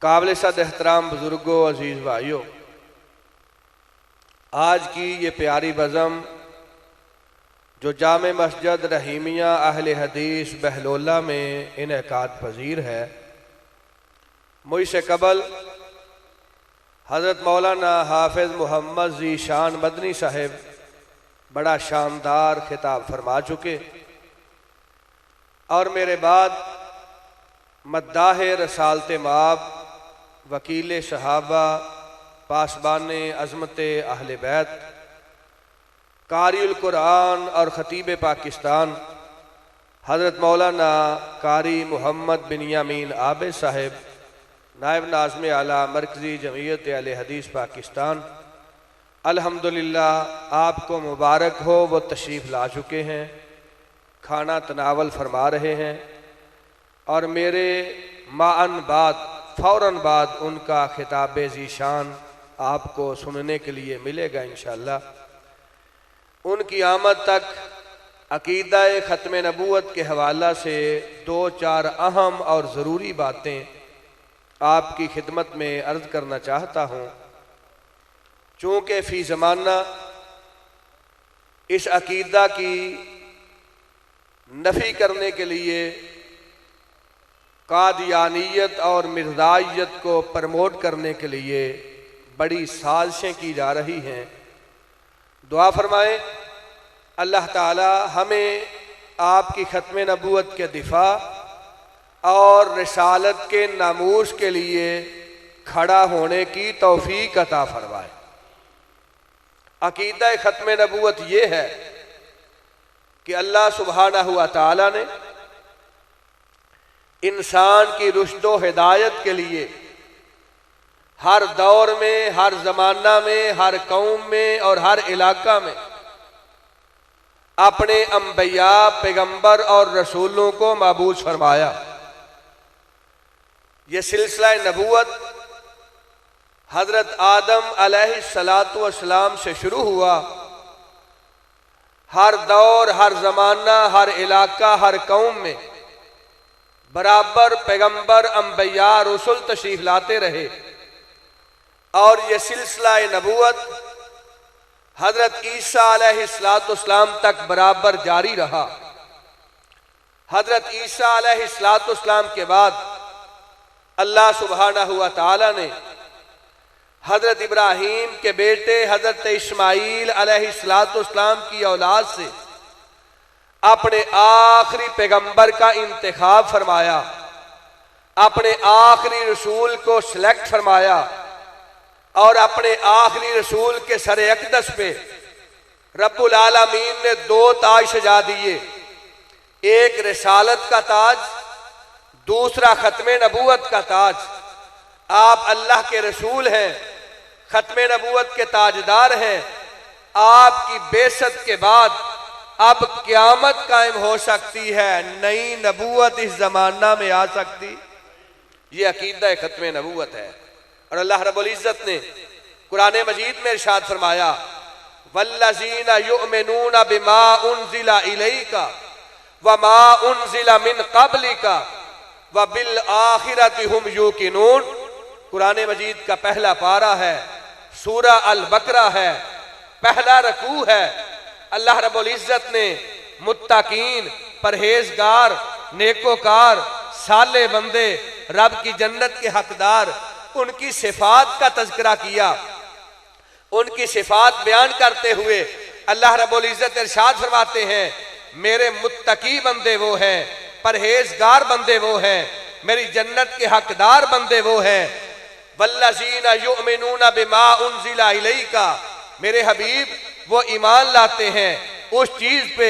काबिल सद एहतराम बुजुर्गों, अजीज़ भाइयों, आज की ये प्यारी बज़म जो जामे मस्जिद रहीमिया अहले हदीस बहलोला में इनेकाद पजीर है, मुझसे कबल हज़रत मौलाना हाफिज़ मोहम्मद ज़ीशान मदनी साहब बड़ा शानदार खिताब फरमा चुके और मेरे बाद मद्दाह रसालत माब, वकील सहाबा, पासबान अज़मत अहले बैत, कारिउल कुरान और ख़तीब पाकिस्तान हज़रत मौलाना कारी मोहम्मद बिन यामीन आबिद साहब, नायब नाज़िम आला मरकज़ी जमीयत अहले हदीस पाकिस्तान, अल्हम्दुलिल्लाह आपको मुबारक हो। वो तशरीफ़ ला चुके हैं, खाना तनावल फरमा रहे हैं और मेरे माअन बाद फ़ौरन बाद उनका खिताब ज़ीशान आपको सुनने के लिए मिलेगा इंशाअल्लाह। उनकी आमद तक अकीदा ख़त्म नबूवत के हवाला से दो चार अहम और ज़रूरी बातें आपकी खिदमत में अर्ज़ करना चाहता हूँ। चूँकि फ़ी ज़माना इस अकीदा की नफ़ी करने के लिए कादियानियत और मिर्ज़ाइयत को प्रमोट करने के लिए बड़ी साजिशें की जा रही हैं। दुआ फरमाएं अल्लाह ताला हमें आपकी ख़त्म नबूवत के दिफा और रिसालत के नामूस के लिए खड़ा होने की तौफीक अता फरमाए। अकीदा ख़त्म नबूवत ये है कि अल्लाह सुब्हानहू व तआला ने इंसान की रुश्दो हिदायत के लिए हर दौर में, हर ज़माना में, हर कौम में और हर इलाका में अपने अंबिया, पैगंबर और रसूलों को मबूस फरमाया। ये सिलसिला नबूवत हज़रत आदम अलैहिस्सलातु वस्सलाम से शुरू हुआ। हर दौर, हर ज़माना, हर इलाका, हर कौम में बराबर पैगंबर, अंबिया, रसूल तशरीफ़ लाते रहे और ये सिलसिला नबूवत हज़रत ईसा अलैहिस्सलाम तक बराबर जारी रहा। हज़रत ईसा अलैहिस्सलाम के बाद अल्लाह सुब्हानहू व तआला ने हज़रत इब्राहीम के बेटे हज़रत इस्माईल अलैहिस्सलाम की औलाद से अपने आखिरी पैगंबर का इंतखाब फरमाया, अपने आखिरी रसूल को सिलेक्ट फरमाया और अपने आखिरी रसूल के सर अक़दस पे रब्बुल आलमीन ने दो ताज सजा दिए, एक रिसालत का ताज, दूसरा ख़त्म नबूवत का ताज। आप अल्लाह के रसूल हैं, ख़त्म नबूवत के ताजदार हैं। आपकी बेसत के बाद अब क़यामत कायम हो सकती है, नई नबूवत इस ज़माना में आ सकती। ये अकीदा ख़त्म नबूवत है। और अल्लाह रब्बुल इज़्ज़त ने कुरान मजीद में इरशाद फरमाया, वल्लज़ीना युमिनूना बिमा उन्ज़िला इलैका व मा उन्ज़िला मिन क़ब्लिका व बिल आखिरति हुम यूक़िनून। कुरान मजीद का पहला पारा है, सूरा अल बकरा है, पहला रकू है। अल्लाह रब्बुल इज़्ज़त ने मुत्तकीन, परहेजगार, नेकोकार, साले बंदे, रब की जन्नत के हकदार, उनकी सिफात का तज़किरा किया। उनकी सिफात बयान करते हुए अल्लाह रब्बुल इज़्ज़त इरशाद फरमाते हैं, मेरे मुत्तकी बंदे वो हैं, परहेजगार बंदे वो हैं, मेरी जन्नत के हकदार बंदे वो हैं। वल्लज़ीना युमिनूना बिमा उन्ज़िला इलैका, मेरे हबीब वो ईमान लाते हैं उस चीज पे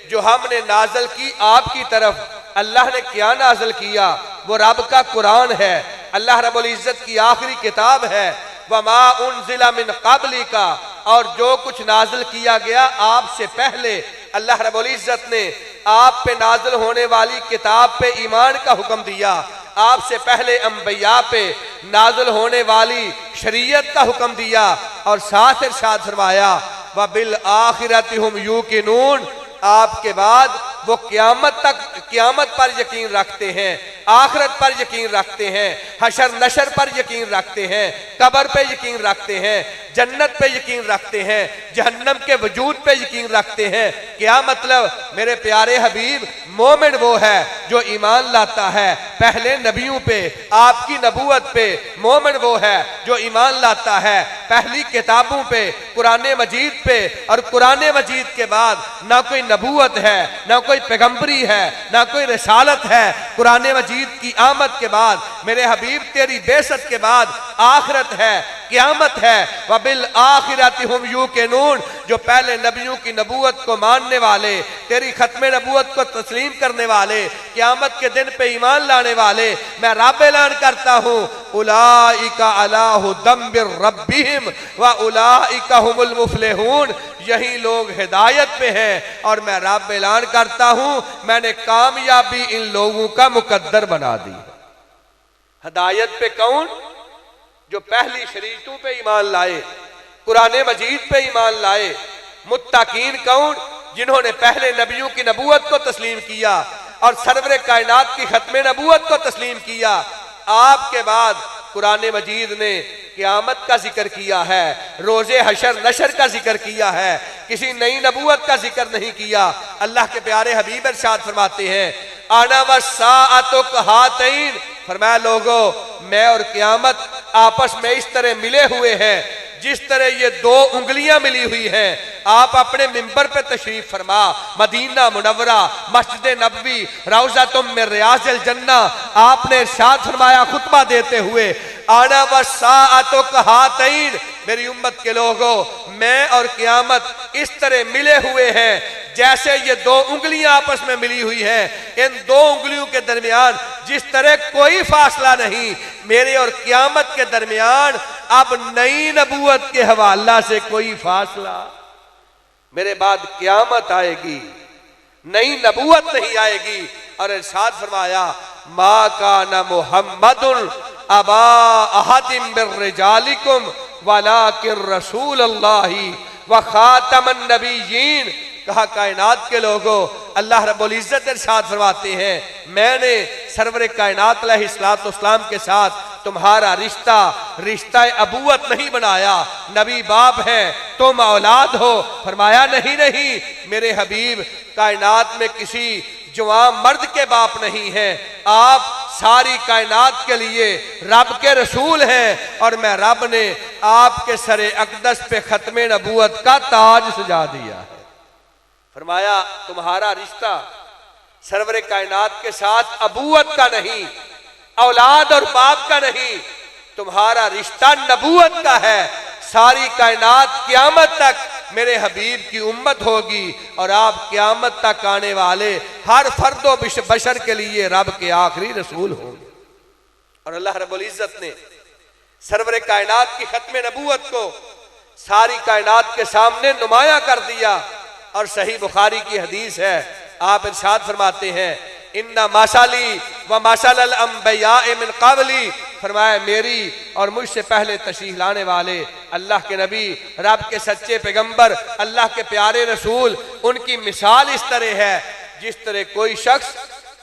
जो हमने नाजल की आपकी तरफ। अल्लाह ने क्या नाजल किया? वो रब का कुरान है, अल्लाह रब्बुल इज़्ज़त की आखिरी किताब है। वमा उन्ज़िला मिन क़ब्लिका, और जो कुछ नाजल किया गया आपसे पहले, अल्लाह रब्बुल इज़्ज़त ने आप पे नाजल होने वाली किताब पे ईमान का हुक्म दिया, आपसे पहले अंबिया पे नाजल होने वाली शरीयत का हुक्म दिया और साथ इरशाद फरमाया व बिल आखिरति हुम यूक़िनून, आपके बाद वो क़यामत पर यकीन रखते हैं। आखिरत पर यकीन रखते हैं, हशर नशर पर यकीन रखते हैं, कब्र पे यकीन रखते हैं, जन्नत पे यकीन रखते हैं, जहन्नम के वजूद पे यकीन रखते हैं। क्या मतलब? मेरे प्यारे हबीब, मोमिन वो है जो ईमान लाता है पहले नबियों पे, आपकी नबूवत पे। मोमिन वो है जो ईमान लाता है पहली किताबों पे, कुरान मजीद पे, और कुरान मजीद के बाद ना कोई नबूवत है, ना कोई पैगंबरी है, ना कोई रिसालत है। कुरान मजीद की आमद के बाद, मेरे हबीब तेरी बेसत के बाद आखिरत है, क़यामत है। वबिल आखिरति हुम यूक़िनून, जो पहले नबियों की नबूवत को मानने वाले, तेरी खत्म नबूवत को तस्लीम करने वाले, क़यामत के दिन पे ईमान लाने वाले, मैं रब ऐलान करता हूँ, उलाइका अला हुदम मिर रब्बिहिम व उलाइका हुमुल मुफलिहून, यही लोग हिदायत पे हैं और मैं रब ऐलान करता हूँ, मैंने कामयाबी इन लोगों का मुकद्दर बना दी। हिदायत पे कौन? जो पहली शरीयतों पे ईमान लाए, कुरान मजीद पे ईमान लाए। मुत्तकीन कौन? जिन्होंने पहले नबियों की नबूवत को तस्लीम किया और सरवरे कायनात की खत्म नबूवत को तस्लीम किया। आपके बाद कुरान मजीद ने क़यामत का जिक्र किया है, रोजे हशर नशर का जिक्र किया है, किसी नई नबूवत का जिक्र नहीं किया। अल्लाह के प्यारे हबीब इरशाद फरमाते हैं, आना व साअतु कहातैन, फरमाया लोगो, मैं और क़यामत आपस में इस तरह मिले हुए हैं जिस तरह ये दो उंगलियां मिली हुई हैं। आप अपने मिंबर पे तशरीफ फरमा, मदीना मुनव्वरा, मस्जिद नबवी, रौज़ातुम मिन रियाज़िल जन्ना, आपने इरशाद फरमाया खुतबा देते हुए, आना व साअतु कहातैन, मेरी उम्मत के लोगों, मैं और क़यामत इस तरह मिले हुए हैं जैसे ये दो उंगलियां आपस में मिली हुई हैं। इन दो उंगलियों के दरमियान जिस तरह कोई फासला नहीं, मेरे और क़यामत के दरमियान अब नई नबूवत के हवाला से कोई फासला। मेरे बाद क़यामत आएगी, नई नबूवत नहीं आएगी। और इरशाद फरमाया, मा काना मुहम्मदुन अबा अहदिम मिर रिजालिकुम वलाकिन रसूलुल्लाहि व खातमन नबिय्यीन। कहा कायनात के लोगों, अल्लाह रब्बुल इज्जत इरशाद फरमाते हैं, मैंने सरवर कायनात अलैहिस्सलाम के साथ तुम्हारा रिश्ता रिश्ता अबूवत नहीं बनाया, नबी बाप है, तुम औलाद हो। फरमाया नहीं नहीं, मेरे हबीब कायनात में किसी जवान मर्द के बाप नहीं है, आप सारी कायनात के लिए रब के रसूल हैं और मैं रब ने आपके सरे अक़दस पे खत्मे नबूवत का ताज सजा दिया है। फरमाया तुम्हारा रिश्ता सरवर कायनात के साथ अबूवत का नहीं, औलाद और बाप का नहीं, तुम्हारा रिश्ता नबूवत का है। सारी कायनात क़यामत तक मेरे हबीब की उम्मत होगी और आप क़यामत तक आने वाले हर फर्दो बशर के लिए रब के आखिरी रसूल होंगे। और अल्लाह रब्बुल इज्जत ने सरवर कायनात की खत्म नबूवत को सारी कायनात के सामने नुमाया कर दिया। और सही बुखारी की हदीस है, आप इरशाद फरमाते हैं, इन्ना माशाली व माशाल अंबिया मिन क़बली, फरमाया मेरी और मुझसे पहले तशरीफ लाने वाले अल्लाह के नबी, रब के सच्चे पैगंबर, अल्लाह के प्यारे रसूल, उनकी मिसाल इस तरह है जिस तरह कोई शख्स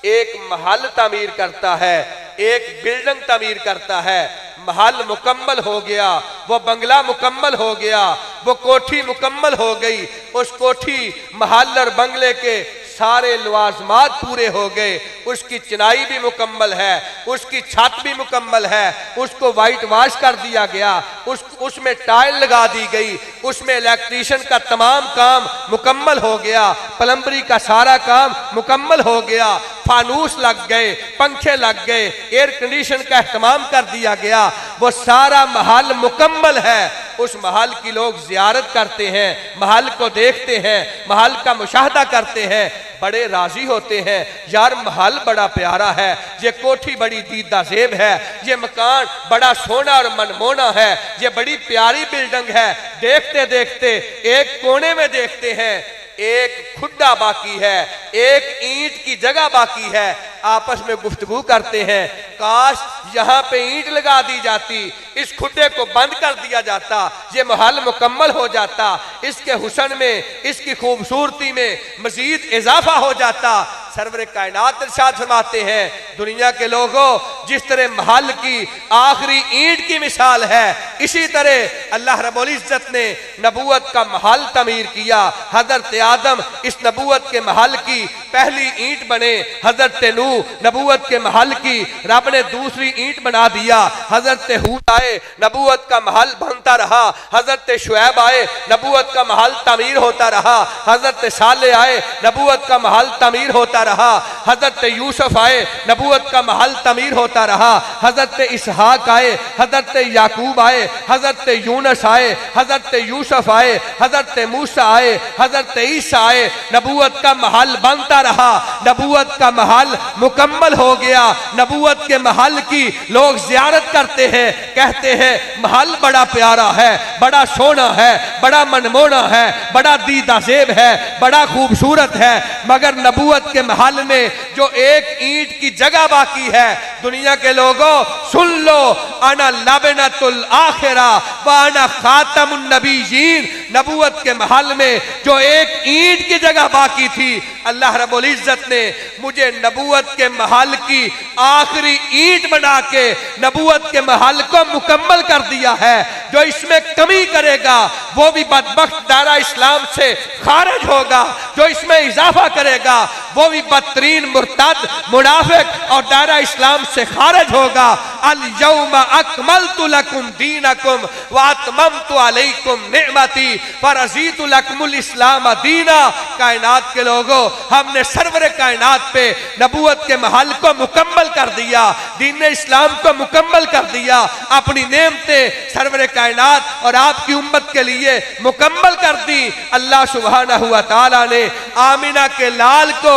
एक महल तामीर करता है, एक बिल्डिंग तामीर करता है, महल मुकम्मल हो गया, वो बंगला मुकम्मल हो गया, वो कोठी मुकम्मल हो गई, उस कोठी महल और बंगले के सारे लवाजमात पूरे हो गए, उसकी चिनाई भी मुकम्मल है, उसकी छत भी मुकम्मल है, उसको वाइट वॉश कर दिया गया, उसमें टाइल लगा दी गई, उसमें इलेक्ट्रीशियन का तमाम काम मुकम्मल हो गया, प्लम्बरी का सारा काम मुकम्मल हो गया, फानूस लग गए, पंखे लग गए, एयर कंडीशन का एहतमाम कर दिया गया, वो सारा महल मुकम्मल है। उस महल की लोग जियारत करते हैं, महल को देखते हैं, महल का मुशाहदा करते हैं, बड़े राजी होते हैं, यार महल बड़ा प्यारा है, ये कोठी बड़ी दीदा ज़ेब है, ये मकान बड़ा सोना और मनमोना है, ये बड़ी प्यारी बिल्डिंग है। देखते देखते एक कोने में देखते हैं एक खुड्डा बाकी है, एक ईंट की जगह बाकी है, आपस में गुफ्तगू करते हैं, काश यहाँ पे ईंट लगा दी जाती, इस खुड्डे को बंद कर दिया जाता, ये महल मुकम्मल हो जाता, इसके हुस्न में, इसकी खूबसूरती में मजीद इजाफा हो जाता। सरवर कायनात इरशाद फरमाते हैं, दुनिया के लोगों, जिस तरह महल की आखिरी ईंट की मिसाल है, इसी तरह अल्लाह रब्बुल इज्जत ने नबूवत का महल तमीर किया। हजरत आदम इस नबूवत के महल की पहली ईंट बने, हजरत नूह नबूवत के महल की रब ने दूसरी ईंट बना दिया। हजरत हूद आए, नबूवत का महल बनता रहा। हजरत शुएब आए, नबूवत का महल तमीर होता रहा। हजरत साले आए, नबूवत का महल तमीर होता रहा। हजरत यूसुफ आए, नबूवत का महल तमीर होता रहा। हजरत इसहाक आए, हजरत याकूब आए, हजरत यूनुस आए, हजरत यूसुफ आए, हजरत मूसा आए, हजरत ईसा आए, नबूवत का महल बनता रहा। नबूवत का महल मुकम्मल हो गया। नबूवत के महल की लोग जियारत करते हैं, कहते हैं महल बड़ा प्यारा है, बड़ा सोना है, बड़ा मनमोना है, बड़ा दीदाजेब है, बड़ा खूबसूरत है। मगर नबूवत के महल में जो एक ईंट की जगह बाकी है, दुनिया के लोगों सुन लो, अना लबनतुल आखिरा व अना खातमुन नबीयीन। नबूवत के महल में जो एक ईंट की जगह बाकी थी, अल्लाह रब्बुल इज्जत ने मुझे नबूवत के महल की आखिरी ईंट बना के नबूवत के महल को मुकम्मल कर दिया है। जो इसमें कमी करेगा वो भी बदबख्त दायरा इस्लाम से खारिज होगा, जो इसमें इजाफा करेगा वो भी बदतरीन मुर्तद मुनाफिक और दायरा इस्लाम से खारिज होगा। अल यौमा अकमलतु लकुम दीनकुम व अतममतु अलैकुम निअमती व रज़ीतु लकुमुल इस्लाम दीना। कायनात के लोगों, हमने सरवर कायनात पे नबूवत के महल को मुकम्मल कर दिया, दीन इस्लाम को मुकम्मल कर दिया, अपनी नेमतें सरवर कायनात और आपकी उम्मत के लिए मुकम्मल कर दी। अल्लाह सुब्हानहू व तआला ने आमिना के लाल को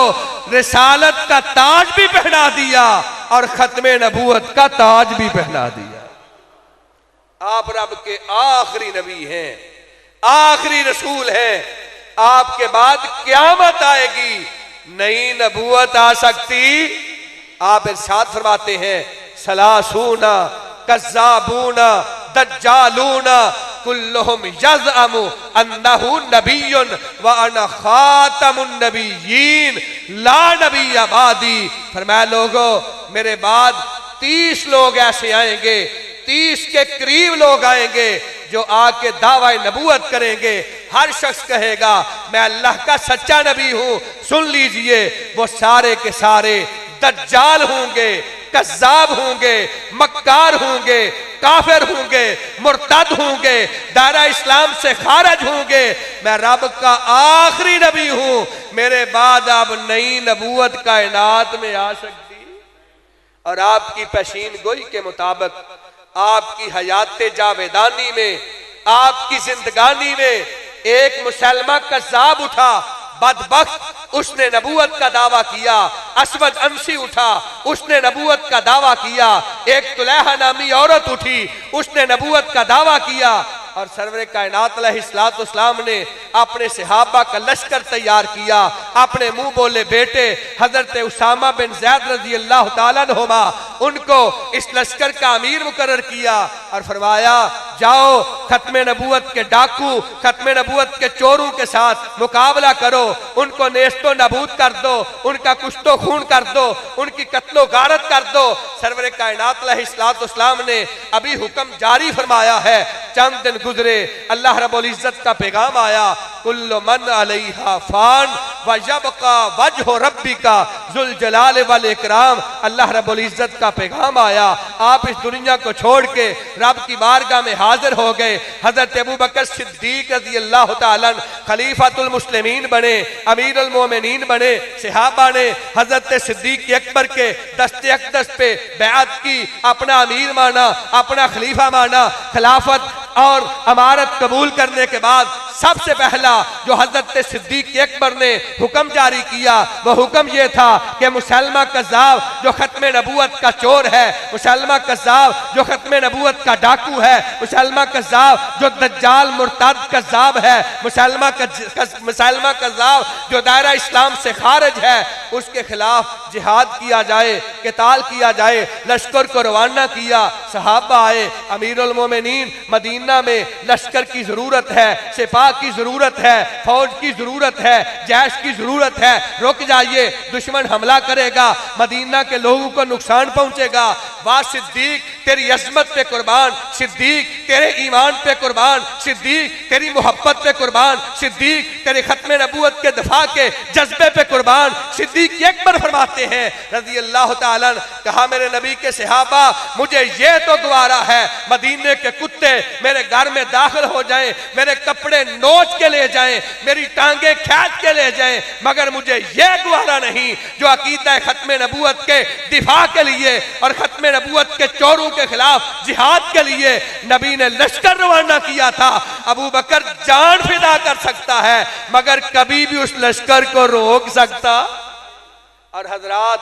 रिसालत का ताज भी पहना दिया और खत्मे नबूवत का ताज भी पहना दिया। आप रब के आखिरी नबी हैं, आखिरी रसूल हैं। आपके बाद क़यामत आएगी, नई नबूवत आ सकती। आप इरशाद फरमाते हैं, सलासूना कज़्ज़ाबूना दज्जालूना कुल्लुहुम यज़अमु अन्नहु नबिय्युन व अना खातमुन नबिय्यीन ला नबिय्य बादी। फरमाया लोगों, मेरे बाद 30 लोग ऐसे आएंगे, 30 के करीब लोग आएंगे जो आके दावा नबूवत करेंगे। हर शख्स कहेगा मैं अल्लाह का सच्चा नबी हूं। सुन लीजिए, वो सारे के सारे दज्जाल होंगे, कज़्ज़ाब होंगे, मक्कार होंगे, काफिर होंगे, मुर्तद होंगे, दायरा इस्लाम से खारिज होंगे। मैं रब का आखिरी नबी हूं, मेरे बाद अब नई नबूवत कायनात में आ सकती। और आपकी पेशीन गोई के मुताबिक आपकी हयात जावेदानी में, आपकी जिंदगानी में एक मुसलमा कज़्ज़ाब उठा, बदबख्त, उसने नबूवत का दावा किया। असवद अंसी उठा, उसने नबूवत का दावा किया। एक तुलैहा नामी औरत उठी, उसने नबूवत का दावा किया। और सरवर कायनात अलैहिस्सलाम ने अपने सहाबा का लश्कर तैयार किया। अपने मुंह बोले बेटे हजरत उसामा बिन ज़ैद रज़ी अल्लाह तआला अन्हुमा, उनको इस लश्कर का अमीर मुकर्रर किया और फरमाया जाओ खत्मे नबूवत के डाकू, खत्मे नबूवत के चोरों के साथ मुकाबला करो, उनको नेस्तो नबूद कर दो, उनका कुश्तो खून कर दो, उनकी कत्लो गारत कर दो। सरवर कायनात अलैहिस्सलाम ने अभी हुक्म जारी फरमाया है। चंद दिन गुजरे, अल्लाह रब्बुल इज्जत का पैगाम आया, कुल्लु मन अलैहा फान व यबका वजहु रब्बिका जुल जलाल वल इकराम। अल्लाह रब्बुल इज्जत का पैगाम आया, आप इस दुनिया को छोड़ के रब की बारगाह में हाजिर हो गए। हजरत अबू बकर सिद्दीक रज़ी अल्लाह तआला खलीफातुल मुस्लिमीन बने, अमीरुल मोमिनीन बने। सहाबा ने हजरत सिद्दीक अकबर के दस्ते अक़दस पे बैअत की, अपना अमीर माना, अपना खलीफा माना। खिलाफत और अमारत कबूल करने के बाद सबसे पहला जो हजरत सिद्दीक अकबर ने हुक्म जारी किया, वह हुक्म यह था कि मुसलमा कज़्ज़ाब जो खत्मे नबूवत का चोर है, मुसलमा कज़्ज़ाब जो खत्मे नबूवत का डाकू है, मुसलमा कज़्ज़ाब जो दज्जाल मुर्तद कज़्ज़ाब है, मुसलमा कज़्ज़ाब जो दायरा इस्लाम से खारिज है, उसके खिलाफ जिहाद किया जाए, क़िताल किया जाए। लश्कर को रवाना किया, सहाबा आए, अमीरुल मोमिनीन मदीना में लश्कर की जरूरत है, सिपाह दिफा की जरूरत है, फौज की जरूरत है, जैश की जरूरत है, रुक जाइए, दुश्मन हमला करेगा, मदीना के लोगों को नुकसान पहुंचेगा। वाह सिद्दीक तेरी अजमत पे कुर्बान, सिद्दीक तेरे ईमान पे कुर्बान, सिद्दीक तेरी मोहब्बत पे कुर्बान, सिद्दीक तेरे खत्मे नबूवत के दफा के जज्बे पे कुर्बान। सिद्दीक अकबर फरमाते हैं रज़ी अल्लाह ताला, कहा मेरे नबी के सहाबा मुझे ये तो गवारा है मदीने के कुत्ते मेरे घर में दाखिल हो जाएं, मेरे कपड़े नोच के ले जाएं, मेरी टांगे खींच के ले जाएं, मगर मुझे ये गवारा नहीं जो अकीदा खत्मे नबूवत के दिफा के लिए और खत्मे नबूवत के चोरों के खिलाफ जिहाद के लिए नबी ने लश्कर रवाना किया था। अबू बकर जान फिदा कर सकता है मगर कभी भी उस लश्कर को रोक सकता। और हजरात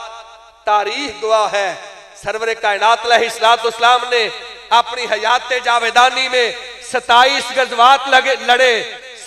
तारीख गवाह है, सरवर कायनात अलैहिस्सलाम ने अपनी हयात जावेदानी में 27 गज़वात लड़े,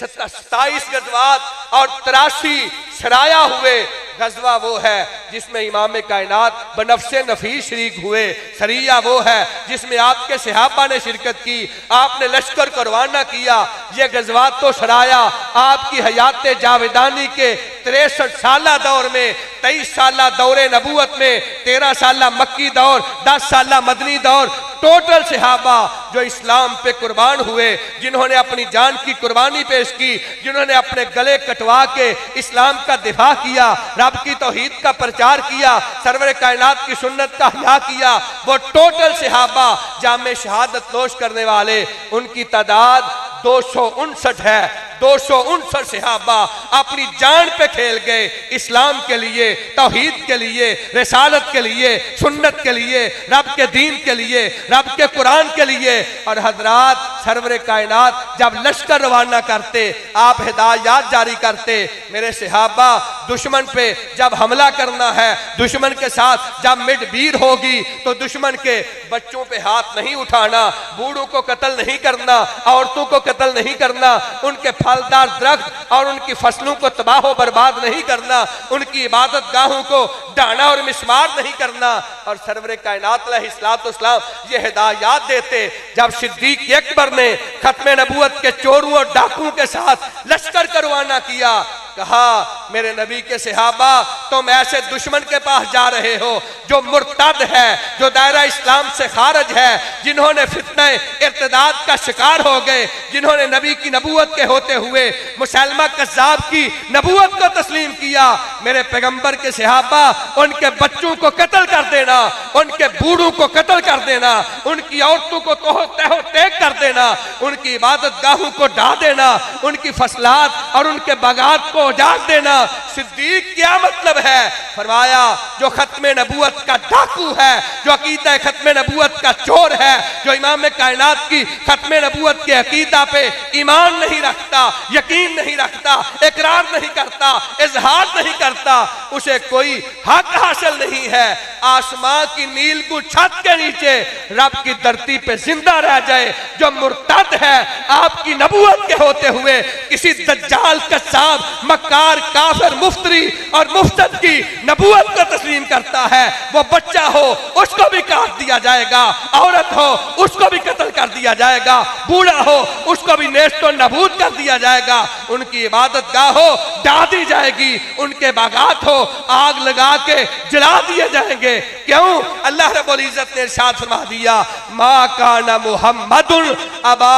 27 गज़वात और 83 सराया हुए। गजवा वो है जिसमें इमाम कायनात बनफ्से नफीस शरीक हुए, सरिया वो है जिसमें आपके सहाबा ने शिरकत की, आपने लश्कर को रवाना किया। ये गजवात तो सराया आपकी हयात जावेदानी के 63 साला दौर में, 23 साला दौरे नबूवत में, 13 साला मक्की दौर, 10 साला मदनी दौर, टोटल सहाबा जो इस्लाम पे कुर्बान हुए, जिन्होंने अपनी जान की कुर्बानी पेश की, जिन्होंने अपने गले कटवा के इस्लाम का दिफा किया, रब की तौहीद का प्रचार किया, सरवर कायनात की सुन्नत का हया किया, वो टोटल सहाबा जामे शहादत नोश करने वाले, उनकी तादाद 259 है। 259 सहाबा अपनी जान पे खेल गए इस्लाम के लिए, तौहीद के लिए, रिसालत के लिए, सुन्नत के लिए, रब के दीन के लिए, रब के कुरान के लिए। और हजरात सरवर कायनात जब लश्कर रवाना करते, आप हिदायत जारी करते, मेरे सहाबा दुश्मन पे जब हमला करना है, दुश्मन के साथ जब मिडबीर होगी तो दुश्मन के बच्चों पे हाथ नहीं उठाना, बूढ़ों को कत्ल नहीं करना, औरतों को कत्ल नहीं करना, उनके फलदार दरख्त और उनकी फसलों को तबाह व बर्बाद नहीं करना, उनकी इबादत गाहों को डाना और मिस्मार नहीं करना। और सरवर कायनात अलैहिस्सलाम ये हिदायत देते जब सिद्दीक अकबर ने खत्मे नबूवत के चोरों और डाकुओं के साथ लश्कर का रवाना किया, कहा मेरे नबी के सहाबा तुम ऐसे दुश्मन के पास जा रहे हो जो मुर्तद है, जो दायरा इस्लाम से खारिज है, जिन्होंने फितने इर्तिदाद का शिकार हो गए, जिन्होंने नबी की नबूवत के होते हुए मुसलमा कज़्ज़ाब की नबूवत को तस्लीम किया। मेरे पैगंबर के सहाबा उनके बच्चों को कत्ल कर देना, उनके बूढ़ों को कत्ल कर देना, उनकी औरतों को तहो तेग कर देना, उनकी इबादत गाहों को ढा देना, उनकी फसलात और उनके बागात को उजाड़ देना। सिद्दीक क्या मतलब है? फरमाया जो खत्मे नबूवत का डाकू है, जो अकीदा खत्मे नबूवत का चोर है, जो इमाम कायनात की खत्मे नबूवत के अकीदा पे ईमान नहीं रखता, यकीन नहीं रखता, इकरार नहीं करता, इजहार नहीं करता, उसे कोई हक हासिल नहीं है। आसमां की नील को छत के नीचे रब की धरती पे जिंदा रह जाए जो मुर्तद है, आपकी नबूवत के होते हुए किसी दज्जाल कस्साब मक्कार काफिर मुफ्तरी और मुफ्तद की नबूवत को तस्लीम करता है, वो बच्चा हो उसको भी काट दिया जाएगा, औरत हो उसको भी कत्ल कर दिया जाएगा, बूढ़ा हो उसको भी नेस्तो नबूद कर दिया जाएगा, उनकी इबादत गाह हो ढा दी जाएगी, उनके बागात हो आग लगा के जला दिए जाएंगे। क्यों? अल्लाह रब्बुल इज्जत ने इरशाद फरमा दिया मा काना मुहम्मदुन अबा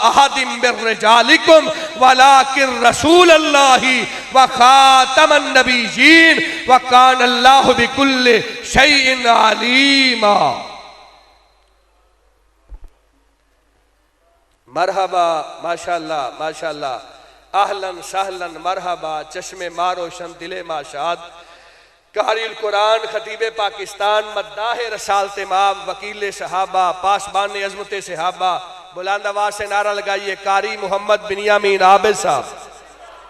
अहदिम मिर रिजालिकुम वलाकिन रसूलुल्लाहि व खातमन नबिय्यीन व कान अल्लाहु बिकुल्लि शैइन अलीमा। मरहबा, माशाअल्लाह माशाअल्लाह, अहलन सहलन मरहबा, चश्मे मारोशन दिले माशाद, कारिल कुरान खतीब पाकिस्तान, मद्दाह रसालत इमाम, वकील सहाबा, पासबान अज़मत सहाबा, बुलंद आवाज से नारा लगाइए कारी मोहम्मद बिनियामीन आबिद साहब,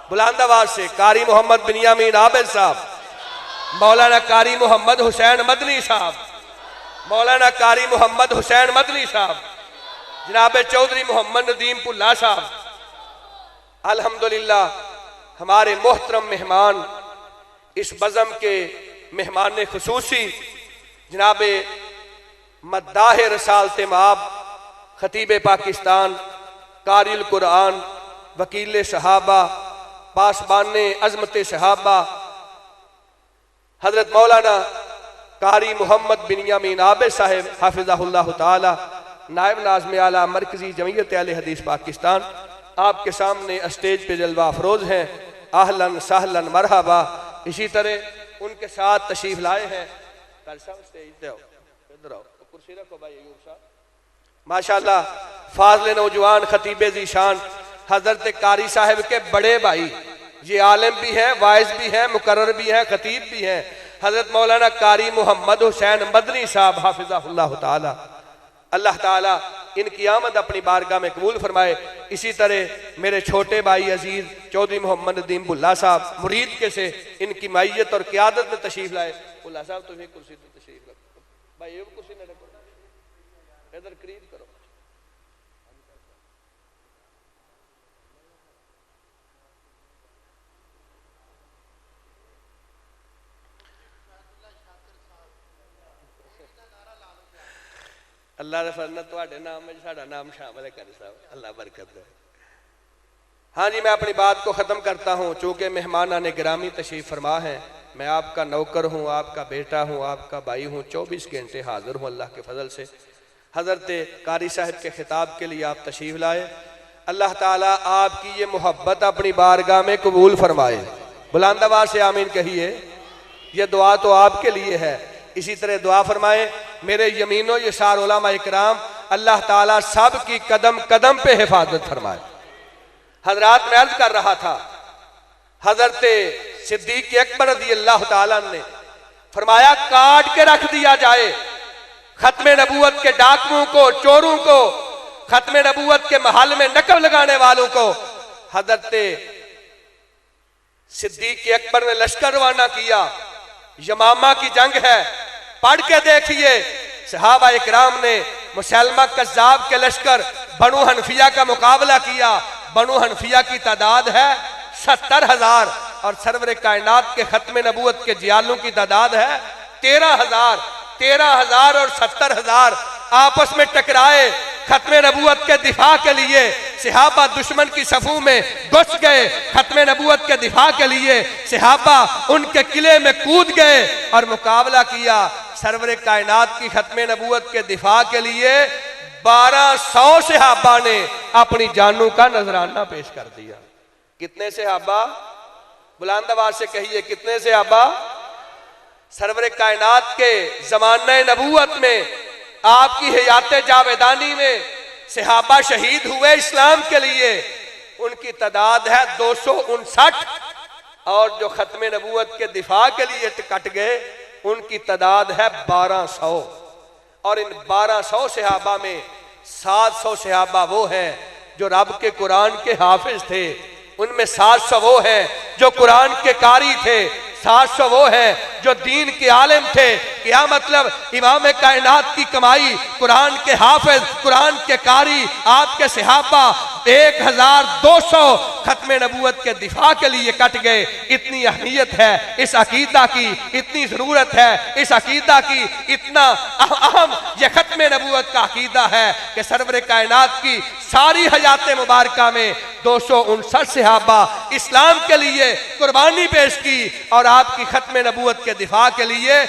बुलंद आवाज से कारी मोहम्मद बिनियामीन आबिद साहब, मौलाना कारी मोहम्मद हुसैन मदनी साहब, मौलाना कारी मोहम्मद हुसैन मदनी साहब, जनाब चौधरी मोहम्मद नदीम पुल्ला साहब। अल्हम्दुलिल्लाह हमारे मोहतरम मेहमान, इस बज़म के मेहमान खुसूसी जनाब मद्दाह रसालत इमाम, खतीब पाकिस्तान, कारिल कुरान, वकील सहाबा, पासबान अज़मत सहाबा, हज़रत मौलाना कारी मोहम्मद बिन यामीन आबिद साहिब हाफिज़हुल्लाह ताला, नायब नाज़िम आला मरकज़ी जमीयत अहले हदीस पाकिस्तान, आपके सामने स्टेज पे जलवा अफरोज़ हैं। आहलन सहलन मरहबा। इसी तरह उनके साथ तशरीफ लाए हैं कुर्सी रखो भाई अयूब साहब, माशाअल्लाह फाज़िल नौजवान खतीब ज़ीशान हज़रत कारी साहिब के बड़े भाई, ये आलिम भी हैं, वाइज़ भी हैं, मुकर्रर भी हैं, खतीब भी हैं, हज़रत मौलाना कारी मोहम्मद हुसैन मदनी साहब हाफिज़हुल्लाह ताला। अल्लाह ताला इनकी आमद अपनी बारगाह में कबूल फरमाए। इसी तरह मेरे छोटे भाई अजीज़ चौधरी मोहम्मद नदीम भुल्ला साहब मुरीद के से इनकी मैयत और क़ियादत में तशरीफ़ लाए। भुल्ला साहब तुम्हें कुर्सी पर तशरीफ़ रखो भाई, ये कुर्सी न रखो, इधर करीब करो। अल्लाह ने फरना तुहाडे नाम में साडा नाम शामिल है कारी साहब, अल्लाह बरकत दे। हाँ जी, मैं अपनी बात को ख़त्म करता हूँ। चूँकि मेहमान आने गिरामी तशरीफ़ फरमा है, मैं आपका नौकर हूँ, आपका बेटा हूँ, आपका भाई हूँ, 24 घंटे हाजिर हूँ अल्लाह के फजल से। हज़रत कारी साहब के खिताब के लिए आप तशरीफ़ लाए। अल्लाह ताला आपकी ये मोहब्बत अपनी बारगाह में कबूल फरमाए। बुलंद आवाज़ से आमीन कहिए। ये दुआ तो आपके लिए है। इसी तरह दुआ फरमाए मेरे यमीनो यसार उलमा इकराम, अल्लाह ताला सब की कदम कदम पे हिफाजत फरमाए। हजरात मैं अर्ज कर रहा था, हजरत सिद्दीक अकबर रज़ी अल्लाह ताला ने फरमाया काट के रख दिया जाए खत्मे नबूवत के डाकुओं को, चोरों को, खत्मे नबूवत के महल में नकब लगाने वालों को। हजरत सिद्दीक अकबर ने लश्कर रवाना किया, यमामा की जंग है, पढ़ के देखिए। सहाबा इकराम ने मुसलमा कज़्ज़ाब के लश्कर बनु हनफिया का मुकाबला किया। बनु हनफिया की तादाद है 70,000 और सरवर कायनात के खत्मे नबूवत के जियालों की तादाद है 13,000। 13,000 और 70,000 आपस में टकराए। खत्मे नबूवत के दिफा के लिए सहाबा दुश्मन की सफू में घुस गए। खत्मे नबूवत के दिफा के लिए सहाबा उनके किले में कूद गए और मुकाबला किया। सरवर कायनात की खत्मे नबूवत के दिफा के लिए 1200 सहाबा ने अपनी जानों का नजराना पेश कर दिया। कितने सहाबा? बुलंद आवाज से कहिए, कितने सहाबा? सरवर कायनात के जमाने नबूवत में, आपकी हयात जावेदानी में सहाबा शहीद हुए इस्लाम के लिए, उनकी तादाद है 259 और जो खत्मे नबूवत के दिफा के लिए कट गए उनकी तादाद है 1200। और इन 1200 सहाबा में 700 सहाबा वो हैं जो रब के कुरान के हाफिज थे, उनमें 700 वो हैं जो कुरान के कारी थे, 700 वो हैं जो दीन के आलिम थे। क्या मतलब? इमाम कायनात की कमाई, कुरान के हाफिज, कुरान के कारी, आपके सहाबा 1200 खत्मे नबूवत के दिफा के लिए कट गए। इतनी अहमियत है इस अकीदा की, इतनी जरूरत है इस अकीदा की, इतना अहम यह खत्मे नबूवत का अकीदा है कि सरवर कायनात की सारी हयात मुबारका में 259 सहाबा इस्लाम के लिए कुर्बानी पेश की और आपकी खत्मे नबूवत के दिफा के लिए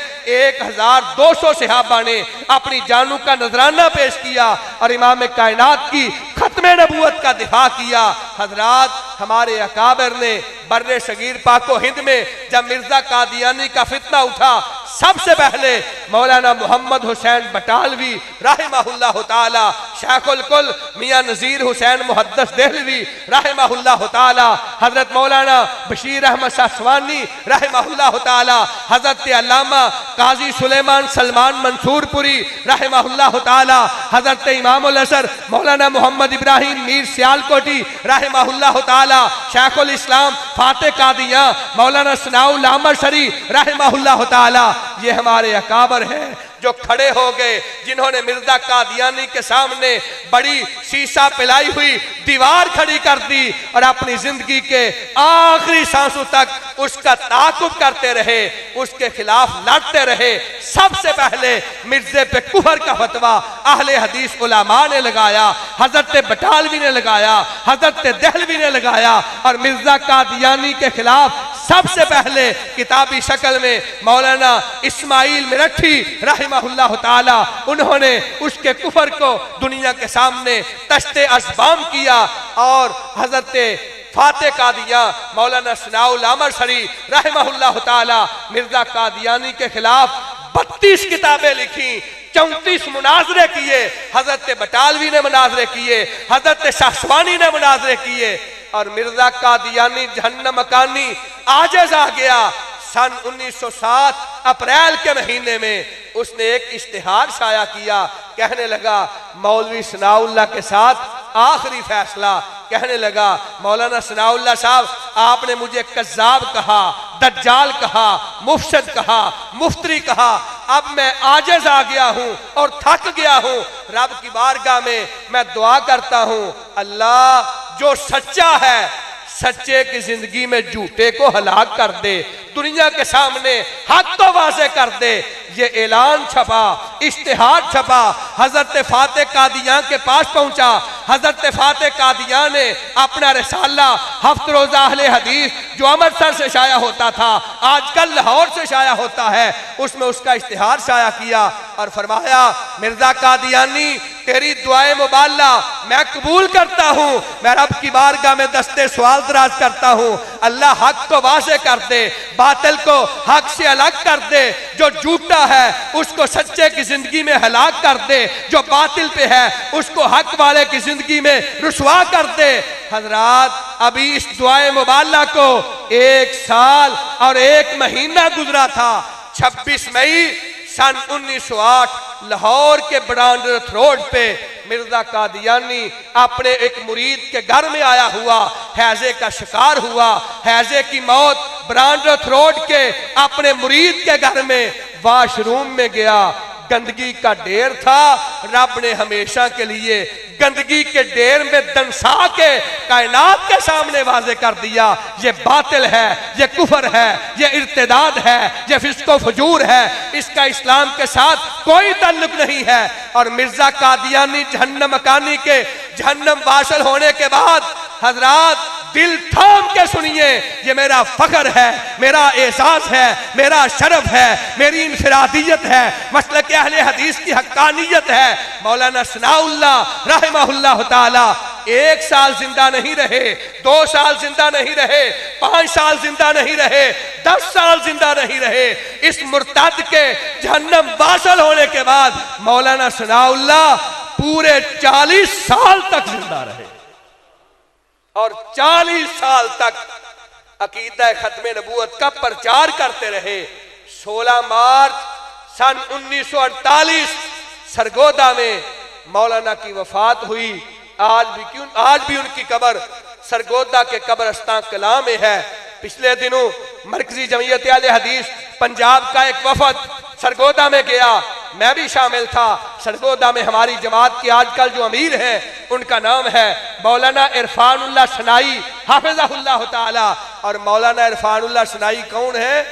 1200 सहाबा ने अपनी जानों का नजराना पेश किया और इमाम कायनात की खत्मे नबूवत का दिफा किया। हजरात, हमारे अकाबर ने बर्रे सगीर पाको हिंद में जब मिर्जा कादियानी का फितना उठा, सबसे पहले मौलाना मोहम्मद हुसैन बटालवी रहमहुल्लाह ताला, शेखुल कुल मियां नजीर हुसैन मुहद्दिस देहलवी रहमहुल्लाह ताला, हजरत मौलाना बशीर अहमद सासवानी रहमहुल्लाह ताला, हजरत अल्लामा काजी सुलेमान सलमान मंसूरपुरी रहमहुल्लाह ताला, हजरत इमामुल असर मौलाना मोहम्मद इब्राहिम मीर सियालकोटी रहमहुल्लाह ताला, शेखुल इस्लाम फाते कादियां मौलाना सनाउल अहमद शरी रहमहुल्लाह ताला, ये हमारे अकाबर हैं जो खड़े हो गए, जिन्होंने मिर्जा कादियानी के सामने बड़ी शीशा पिलाई हुई दीवार खड़ी कर दी और अपनी जिंदगी के आखिरी सांसों तक उसका ताकुब करते रहे, उसके खिलाफ लड़ते रहे। सबसे पहले मिर्जे पे कुफर का फतवा अहले हदीस उलमा ने लगाया, हजरत बटालवी ने लगाया, हजरत दहलवी ने लगाया, और मिर्जा कादियानी के खिलाफ सबसे पहले किताबी शक्ल में मौलाना इस्माइल मिरठी रहमहुल्लाह ताला, उन्होंने उसके कुफर को दुनिया के सामने तश्ते असबाम किया। और हजरत फाते कादियां मौलाना सनाउल अहमद शरी रहमहुल्लाह ताला मिर्जा कादियानी के खिलाफ 32 किताबें लिखी, 34 मुनाजरे किए, हजरत बटालवी ने मुनाजरे किए, हजरत शाहसवानी ने मुनाजरे किए, और मिर्जा कादियानी जहन्नम मकानी आजिज़ आ गया। सन 1907 अप्रैल के महीने में उसने एक इश्तिहार शाया किया, कहने लगा मौलवी सनाउल्लाह के साथ आखिरी फैसला। कहने लगा मौलाना सनाउल्लाह साहब, आपने मुझे कज़्ज़ाब कहा, दज्जाल कहा, मुफसद कहा, मुफ्तरी कहा, अब मैं आजिज़ आ गया हूं और थक गया हूं। रब की बारगाह में मैं दुआ करता हूं, अल्लाह जो सच्चा है सच्चे की जिंदगी में झूठे को हलाक कर दे, दुनिया के सामने हक को वाज़े कर दे। ये ऐलान छपा, इश्तिहार छपा, हजरत फाते कादियां के पास पहुंचा। हजरत फाते कादियां ने अपना रिसाला हफ्त रोज़ा अहले हदीस जो अमृतसर से शाया होता था, आजकल लाहौर से शाया होता है, उसमें उसका इश्तिहार शाया किया और फरमाया मिर्जा कादियानी तेरी दुआए मुबाल्ला मैं कबूल करता हूँ, मैं रब की बारगाह में दस्ते सवाल दराज करता हूँ, अल्लाह हक को वाज़े कर दे, बातिल को हक से अलग कर दे, जो झूठा है उसको सच्चे की जिंदगी में हलाक कर दे, जो बातिल पे है उसको हक वाले की जिंदगी में रुसवा कर दे। हजरात अभी इस दुआए मुबाल्ला को 1 साल और 1 महीना गुजरा था। 26 मई सन 1908 लाहौर के ब्रांडरथ रोड पे मिर्जा कादियानी अपने एक मुरीद के घर में आया हुआ हैजे का शिकार हुआ। हैजे की मौत ब्रांडरथ रोड के अपने मुरीद के घर में वाशरूम में गया। गंदगी का ढेर था, रब ने हमेशा के लिए गंदगी के ढेर में दंसा के कायनात के सामने वाजे कर दिया, ये बातिल है, ये कुफर है, ये इर्तिदाद है, ये फिस्को फजूर है, इसका इस्लाम के साथ कोई ताल्लुक नहीं है। और मिर्जा कादियानी जहन्नम मकानी के जहन्नम वासल होने के बाद हजरात दिल थाम के सुनिए, ये मेरा फख्र है, मेरा एहसास है, मेरा शरफ है, मेरी इनफरादियत है, मसलक अहले हदीस की हक्कानियत है। मौलाना सनाउल्लाह रहमहुल्लाह ताला 1 साल जिंदा नहीं रहे, 2 साल जिंदा नहीं रहे, 5 साल जिंदा नहीं रहे, 10 साल जिंदा नहीं रहे। इस मुर्तद के जहन्नम वासल होने के बाद मौलाना सनाउल्लाह पूरे 40 साल तक जिंदा रहे और 40 साल तक अकीदा खत्मे नबूवत का प्रचार करते रहे। 16 मार्च सन 1948 सरगोदा में मौलाना की वफात हुई। आज भी उनकी कब्र सरगोदा के कब्रस्तान कला में है। पिछले दिनों मरकजी जमीयत अहले हदीस पंजाब का एक वफद सरगोदा में गया, मैं भी शामिल था। सरगोदा में हमारी जमात के आजकल जो अमीर हैं उनका नाम है मौलाना इरफानुल्लाह सनाई हाफिज़हुल्लाह ताला। और मौलाना इरफानुल्लाह सनाई कौन है?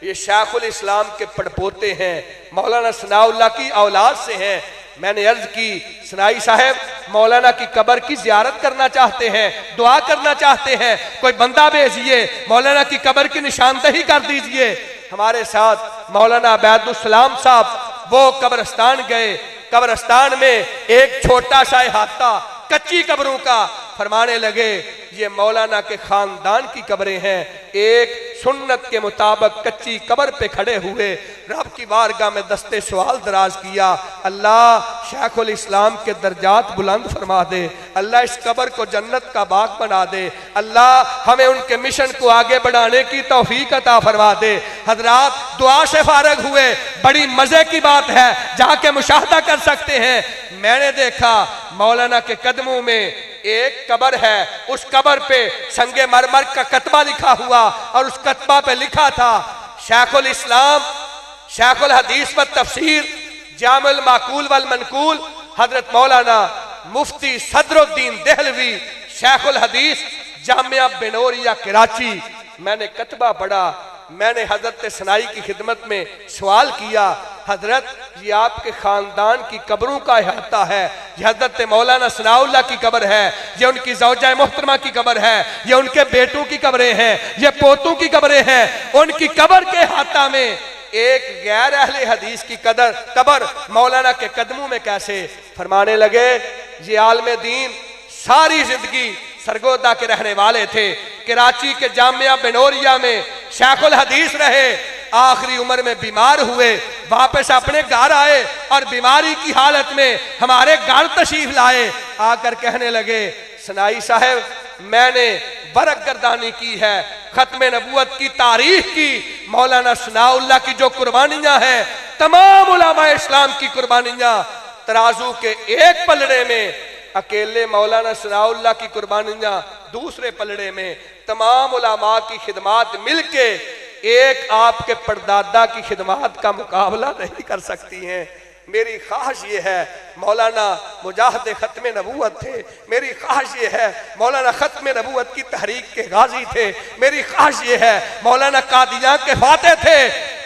ये शेखुल इस्लाम के पड़पोते हैं, मौलाना सनाउल्लाह की औलाद से हैं। मैंने अर्ज की सनाई साहब मौलाना की कब्र की जियारत करना चाहते हैं, दुआ करना चाहते हैं, कोई बंदा भेजिए, मौलाना की कब्र की निशानदही कर दीजिए। हमारे साथ मौलाना अबैदुस्सलाम साहब वो कब्रस्तान गए। कब्रस्तान में एक छोटा सा अहाता कच्ची कब्रों का, फरमाने लगे ये मौलाना के खानदान की कब्रें हैं। एक सुन्नत के मुताबिक कच्ची कब्र पे खड़े हुए रब की बारगाह में दस्ते सवाल दराज किया, अल्लाह शेखुल इस्लाम के दर्जात बुलंद फरमा दे, अल्लाह इस कब्र को जन्नत का बाग बना दे, अल्लाह हमें उनके मिशन को आगे बढ़ाने की तौफीक अता फरमा दे। हजरात दुआ से फारग हुए, बड़ी मजे की बात है, जाके मुशाहदा कर सकते हैं। मैंने देखा मौलाना के कदमों में एक कब्र है, उस कब्र पे संगे मरमर का कतबा लिखा हुआ और उस कतबा पे लिखा था शेखुल इस्लाम शेखुल हदीस व तफसीर जामुल माकूल वल मनकूल हजरत मौलाना मुफ्ती सदरुद्दीन देहलवी शेखुल हदीस जामिया बिनोरिया कराची। मैंने कतबा पढ़ा, मैंने हजरत सनाई की खिदमत में सवाल किया, हजरत ये आपके खानदान की कब्रों का अहाता है, ये हजरत मौलाना सनाउल्लाह की कब्र है, ये उनकी ज़ौजा मोहतरमा की कब्र है, ये उनके बेटों की कब्रें हैं, ये पोतों की कब्रें हैं, उनकी कब्र के अहाता में एक गैर अहले हदीस की कब्र मौलाना के कदमों में कैसे? फरमाने लगे ये आलम दीन सारी जिंदगी सरगोदा के रहने वाले थे, कराची के जामिया बिनोरिया में शेखुल हदीस रहे, आखिरी उम्र में बीमार हुए, वापस अपने घर आए और बीमारी की हालत में हमारे घर तशरीफ लाए, आकर कहने लगे सनाई साहब मैंने बरक गर्दानी की है, खत्म नबूवत की तारीख की, मौलाना सनाउल्लाह की जो कुर्बानियां हैं, तमाम उलमा इस्लाम की कुर्बानियां, तराजू के एक पलड़े में अकेले मौलाना सनाउल्लाह की कुर्बानियां, दूसरे पलड़े में तमाम उलमा की खिदमात मिलके एक आपके परदादा की खिदमात का मुकाबला नहीं कर सकती हैं। मेरी ख्वाहिश ये है मौलाना मुजाहिद खत्म नबूवत थे, मेरी ख्वाहिश ये है मौलाना खत्म नबूवत की तहरीक के गाजी थे, मेरी ख्वाहिश ये है मौलाना कादियां के फाते थे,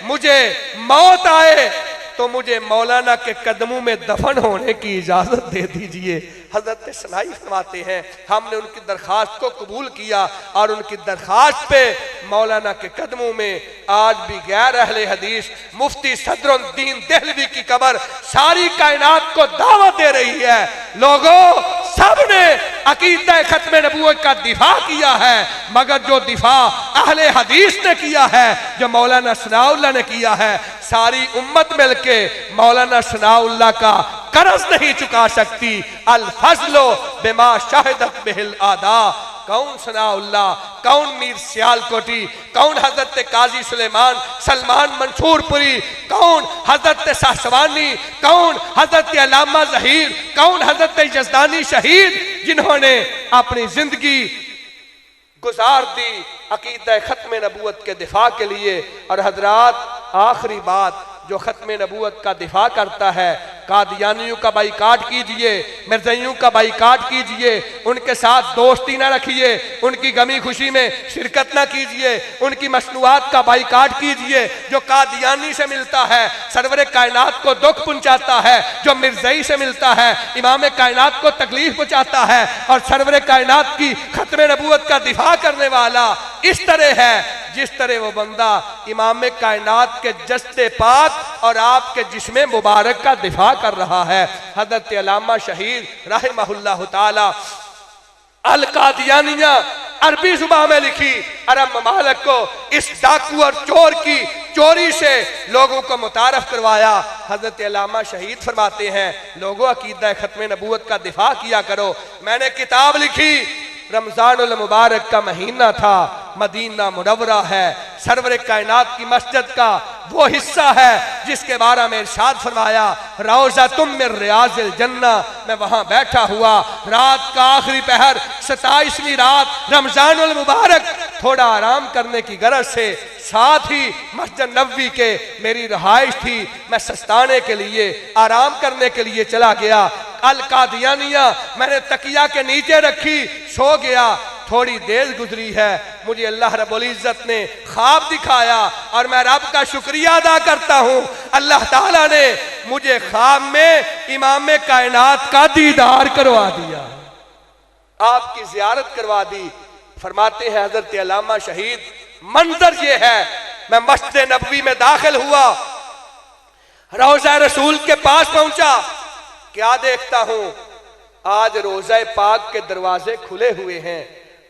मुझे मौत आए तो मुझे मौलाना के कदमों में दफन होने की इजाजत दे दीजिए। हजरत सनाई फरमाते हैं हमने उनकी दरखास्त को कबूल किया और उनकी दरखास्त पे मौलाना के कदमों में आज भी गैर अहले हदीस मुफ्ती सदरुद्दीन देहलवी की कब्र सारी कायनात को दावत दे रही है। लोगों सबने अकीदा खत्म नबूवत का दिफा किया है, मगर जो दिफा अहले हदीस ने किया है, जो मौलाना सनाउल्लाह ने किया है, सारी उम्मत मिलके मौलाना सनाउल्लाह का कर्ज नहीं चुका सकती। अल फजलो बिमा शाहिदत बिहिल आदा, कौन सनाउल्लाह, कौन मीर सियालकोटी, कौन हजरत काजी सुलेमान सलमान मंसूरपुरी, कौन हजरत सासवानी, कौन हजरत अल्लामा ज़हीर, कौन हजरत यज़दानी शहीद, जिन्होंने अपनी जिंदगी गुजार दी अकीदा खत्म नबूवत के दिफा के लिए। और हजरात आखिरी बात, जो खत्म नबूवत का दिफा करता है, कादियानियों का बाइकाट कीजिए, मिर्ज़ाइयों का बाइकाट कीजिए, उनके साथ दोस्ती ना रखिए, उनकी गमी खुशी में शिरकत ना कीजिए, उनकी मसनूआत का बाइकाट कीजिए। जो कादियानी से मिलता है सरवरे कायनात को दुख पहुंचाता है, जो मिर्ज़ाई से मिलता है इमाम कायनात को तकलीफ पहुंचाता है, और सरवरे कायनात की खत्म नबूवत का दिफा करने वाला इस तरह है जिस तरह वो बंदा इमाम कायनात के जस्ते पाक और आपके जिस्म मुबारक का दिफा कर रहा है। हजरत अल्लामा शहीद रहमहुल्लाह ताला अल कादियानिया अरबी जुबान में लिखी अरब ममालिक को इस डाकू और चोर की चोरी से लोगों को मुतारफ करवाया। हजरत अल्लामा शहीद फरमाते हैं लोगों अकीदा खत्म नबूवत का दिफा किया करो। मैंने किताब लिखी, रमजानुल मुबारक का महीना था, मदीना मुनव्वरा है, सरवर कायनात की मस्जिद का वो हिस्सा है जिसके बारे में इरशाद फरमाया रौज़ा तुम में रियाज़िल जन्ना, मैं वहां बैठा हुआ रात का आखिरी पहर 27वीं रात रमजानुल मुबारक, थोड़ा आराम करने की गरज से, साथ ही मस्जिद नबवी के मेरी रहाइश थी, मैं सस्ताने के लिए आराम करने के लिए चला गया। अल कादियानिया मैंने तकिया के नीचे रखी, सो गया। थोड़ी देर गुजरी है, मुझे अल्लाह रब्बुल इज्जत ने ख्वाब दिखाया और मैं रब का शुक्रिया अदा करता हूँ, अल्लाह ताला ने मुझे ख्वाब में इमाम कायनात का दीदार करवा दिया, आपकी जियारत करवा दी। फरमाते हैं हजरत अल्लामा शहीद, मंजर ये है, मैं मस्जिद नबवी में दाखिल हुआ, रोज़ा रसूल के पास पहुंचा, क्या देखता हूं, आज रोज़ा पाक के दरवाजे खुले हुए हैं,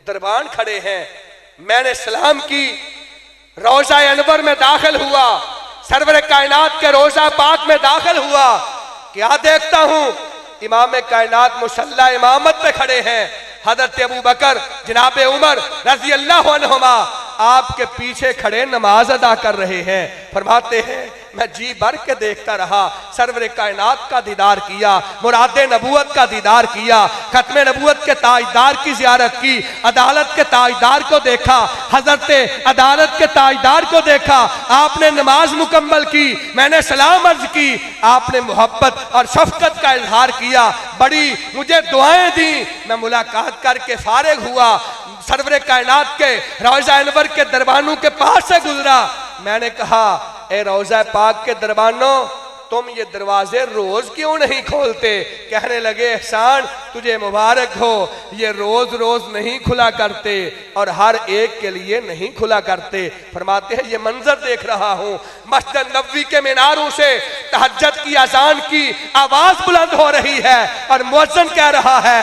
दरबान खड़े हैं। मैंने सलाम की, रोज़ा अनवर में दाखिल हुआ, सरवर कायनात के रोज़ा पाक में दाखिल हुआ, क्या देखता हूं, इमाम कायनात मुसल्ला इमामत पे खड़े हैं, हजरत अबू बकर जनाब उमर रजी अल्लाह अन्हुमा आपके पीछे खड़े नमाज अदा कर रहे हैं। फरमाते हैं मैं जी भर के देखता रहा। सरवर कायनात का दीदार किया, मुराद नबूवत का दीदार किया, खत्म नबूवत के ताजदार की ज़ियारत की, अदालत के ताजदार को देखा, हजरत अदालत के ताजदार को देखा। आपने नमाज मुकम्मल की, मैंने सलाम अर्ज की, आपने मोहब्बत और शफकत का इजहार किया, बड़ी मुझे दुआएं दी। मैं मुलाकात करके फारिग हुआ, सरवर कायनात के रोज़ा अनवर के दरबानों के पास से गुजरा। मैंने कहा, ए रोज़ा पाक के दरबानों, तुम ये दरवाजे रोज क्यों नहीं खोलते? कहने लगे, एहसान तुझे मुबारक हो, ये रोज रोज नहीं खुला करते और हर एक के लिए नहीं खुला करते। फरमाते हैं, ये मंजर देख रहा हूँ, मस्जिद नबवी के मीनारों से तहज्जुद की अजान की आवाज बुलंद हो रही है और मुअज्जिन कह रहा है,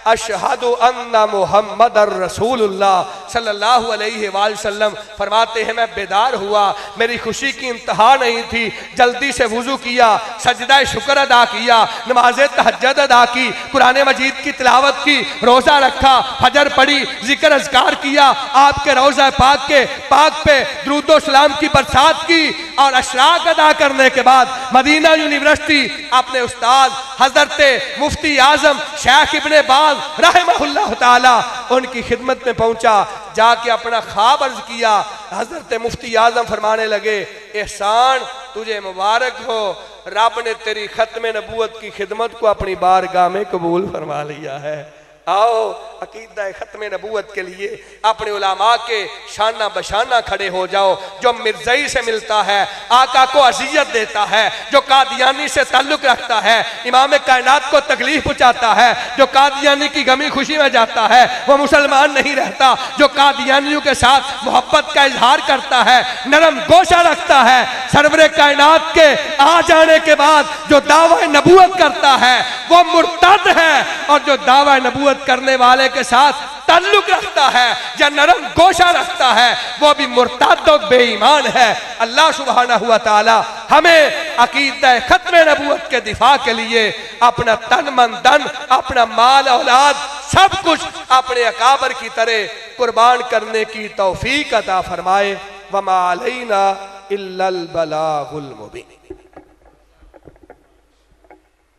अशहदु अन्ना मुहम्मदर रसूलुल्लाह सल्लल्लाहु अलैहि वसल्लम। फरमाते हैं, मैं बेदार हुआ, मेरी खुशी की इंतहा नहीं थी, जल्दी से वुजू किया, सजदा शुक्र अदा किया, नमाज तहज्जुद अदा की, कुरान मजीद की तिलावत की, रोज़ा रखा, फजर पढ़ी, जिक्र अज़कार किया, आपके रोज़ा पाक पे दुरूद सलाम की बरसात की और अशराक अदा करने के बाद मदीना यूनिवर्सिटी अपने उस्ताद हजरत मुफ्ती आजम शेख इब्ने बाज रहमहुल्लाह ताला उनकी खिदमत में पहुंचा, जाके अपना ख्वाब अर्ज किया। हजरत मुफ्ती आजम फरमाने लगे, एहसान तुझे मुबारक हो, रब ने तेरी खत्म नबूवत की खिदमत को अपनी बारगाह में कबूल फरमा लिया है। आओ अकीदा खत्म नबूवत के लिए अपने उलामा के शाना बशाना खड़े हो जाओ। जो मिर्ज़ई से मिलता है, आका को अज़ियत देता है, जो कादियानी से ताल्लुक रखता है, इमाम कायनात को तकलीफ पहुंचाता है, जो कादियानी की गमी खुशी में जाता है, वो मुसलमान नहीं रहता। जो कादियानियों के साथ मोहब्बत का इजहार करता है, नरम गोशा रखता है, सरवरे कायनात के आ जाने के बाद जो दावा नबूवत करता है वो मुर्तद है, और जो दावा नबूवत करने वाले के साथ ताल्लुक रखता है या नरम गोशा रखता है वो भी मुर्तद और बेईमान है। अल्लाह सुब्हानहू व तआला हमें अकीदा खत्म नबूवत के दिफा के लिए अपना तन मन धन, अपना माल औलाद सब कुछ अपने अकाबर की तरह कुर्बान करने की तौफीक अता फरमाए। वमा अलैना इल्लल बलागुल मुबीन।